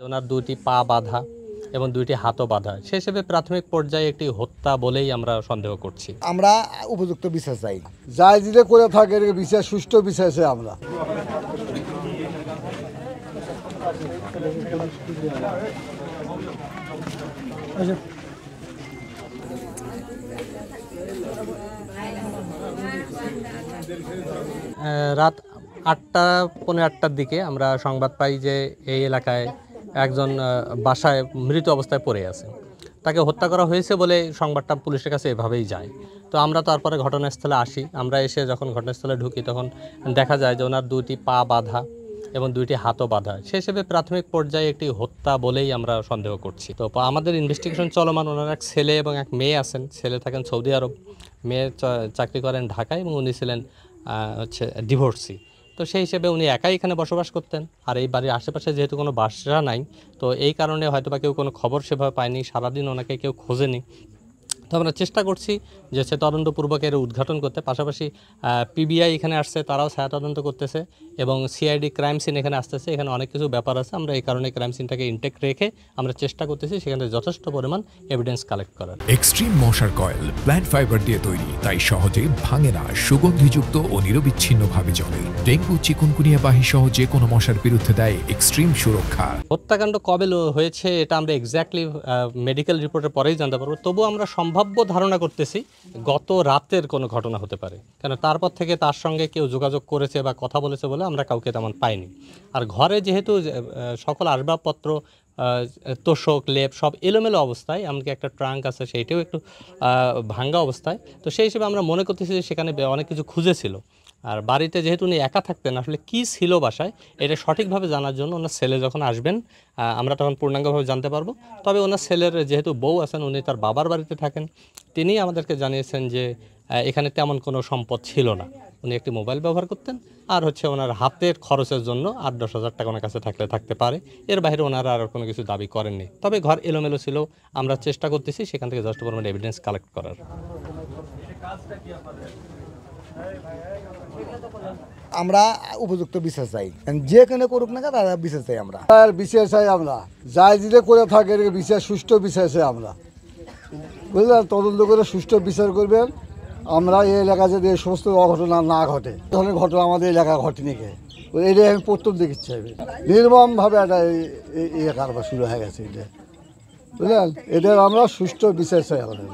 ওনার দুটি পা বাঁধা এবং দুইটি হাতও বাঁধা, সে হিসেবে প্রাথমিক পর্যায়ে একটি হত্যা বলেই আমরা সন্দেহ করছি। আমরা উপযুক্ত বিচার চাই, যাই দিলে করে থাকে বিচার, সুষ্ঠু বিচার চাই আমরা। রাত 8টা পৌনে 8টার দিকে আমরা সংবাদ পাই যে এই এলাকায় একজন বাসায় মৃত অবস্থায় পড়ে আছে, তাকে হত্যা করা হয়েছে বলে সংবাদটা পুলিশের কাছে এভাবেই যায়। তো আমরা তারপরে ঘটনাস্থলে আসি। আমরা এসে যখন ঘটনাস্থলে ঢুকি তখন দেখা যায় যে ওনার দুটি পা বাঁধা এবং দুইটি হাতও বাঁধা, সে হিসেবে প্রাথমিক পর্যায়ে একটি হত্যা বলেই আমরা সন্দেহ করছি। তো আমাদের ইনভেস্টিগেশন চলমান। ওনার এক ছেলে এবং এক মেয়ে আছেন। ছেলে থাকেন সৌদি আরব, মেয়ে চাকরি করেন ঢাকায়, এবং উনি ছিলেন ডিভোর্সি। তো সেই হিসেবে উনি একাই এখানে বসবাস করতেন, আর এই বাড়ির আশেপাশে যেহেতু কোনো বাসা নাই, তো এই কারণে হয়তো বা কেউ কোনো খবর সেভাবে পায়নি, সারাদিন ওনাকে কেউ খোঁজেনি। তো আমরা চেষ্টা করছি যে সে তদন্তপূর্বক এর উদ্ঘাটন করতে। পাশাপাশি পিবিআই এখানে আসছে, তারাও ছায়া তদন্ত করতেছে, এবং সিআইডি ক্রাইম সিন এখানে আসতেছে। এখানে অনেক কিছু ব্যাপার আছে, আমরা এই কারণে ক্রাইম সিনটাকে ইনটেক রেখে আমরা চেষ্টা করতেছি সেখানে যথেষ্ট পরিমাণ এভিডেন্স কালেক্ট করার। এক্সট্রিম মশার কয়েল প্ল্যান্ট ফাইবার দিয়ে তৈরি, তাই সহজে ভাঙে না, সুগন্ধিযুক্ত ও নিরবিচ্ছিন্নভাবে জ্বলে। ডেঙ্গু, চিকুনগুনিয়া বাহি সহ যে কোনো মশার বিরুদ্ধে দেয় এক্সট্রিম সুরক্ষা। হত্যাকাণ্ড কবে হয়েছে এটা আমরা এক্স্যাক্টলি মেডিকেল রিপোর্টের পরেই জানতে পারবো। তবু আমরা সম্ভাব্য ধারণা করতেছি গত রাতের কোনো ঘটনা হতে পারে, কারণ তারপর থেকে তার সঙ্গে কেউ যোগাযোগ করেছে বা কথা বলেছে বলে আমরা কাউকে তেমন পাইনি। আর ঘরে যেহেতু সকল আসবাবপত্র, তোষক, লেপ সব এলোমেলো অবস্থায়, এমনকি একটা ট্রাঙ্ক আছে সেইটাও একটু ভাঙ্গা অবস্থায়, তো সেই হিসেবে আমরা মনে করতেছি যে সেখানে অনেক কিছু খুঁজেছিল। আর বাড়িতে যেহেতু উনি একা থাকতেন, আসলে কী ছিল বাসায় এটা সঠিকভাবে জানার জন্য ওনার ছেলে যখন আসবেন আমরা তখন পূর্ণাঙ্গভাবে জানতে পারবো। তবে ওনার ছেলের যেহেতু বউ আছেন, উনি তার বাবার বাড়িতে থাকেন, তিনি আমাদেরকে জানিয়েছেন যে এখানে তেমন কোনো সম্পদ ছিল না। উনি একটি মোবাইল ব্যবহার করতেন, আর ওনার হাতের খরচের জন্য 8-10 হাজার টাকা ওনার কাছে থাকতে পারে। এর বাইরে ওনারা আর কোনো কিছু দাবি করেননি। তবে ঘর এলোমেলো ছিল, আমরা চেষ্টা করতেছি সেখান থেকে যথেষ্ট পরিমাণে এভিডেন্স কালেক্ট করার। আমরা উপযুক্ত বিচার চাই, যেখানে করুক না তারা বিচার চাই আমরা। আর বিচার চাই আমরা, যাই দিলে করে থাকে বিচার, সুষ্ঠু বিচার চাই আমরা, বুঝলেন। তদন্ত করে সুষ্ঠু বিচার করবেন। আমরা এই এলাকায় যদি এই সমস্ত অঘটনা না ঘটে, ধরনের ঘটনা আমাদের এলাকা ঘটেনি, এটাই আমি প্রথম দেখতে চাইবে। নির্মমভাবে একটা এই কারবার শুরু হয়ে গেছে এটা, বুঝলেন। এটার আমরা সুষ্ঠু বিচার চাই আমাদের।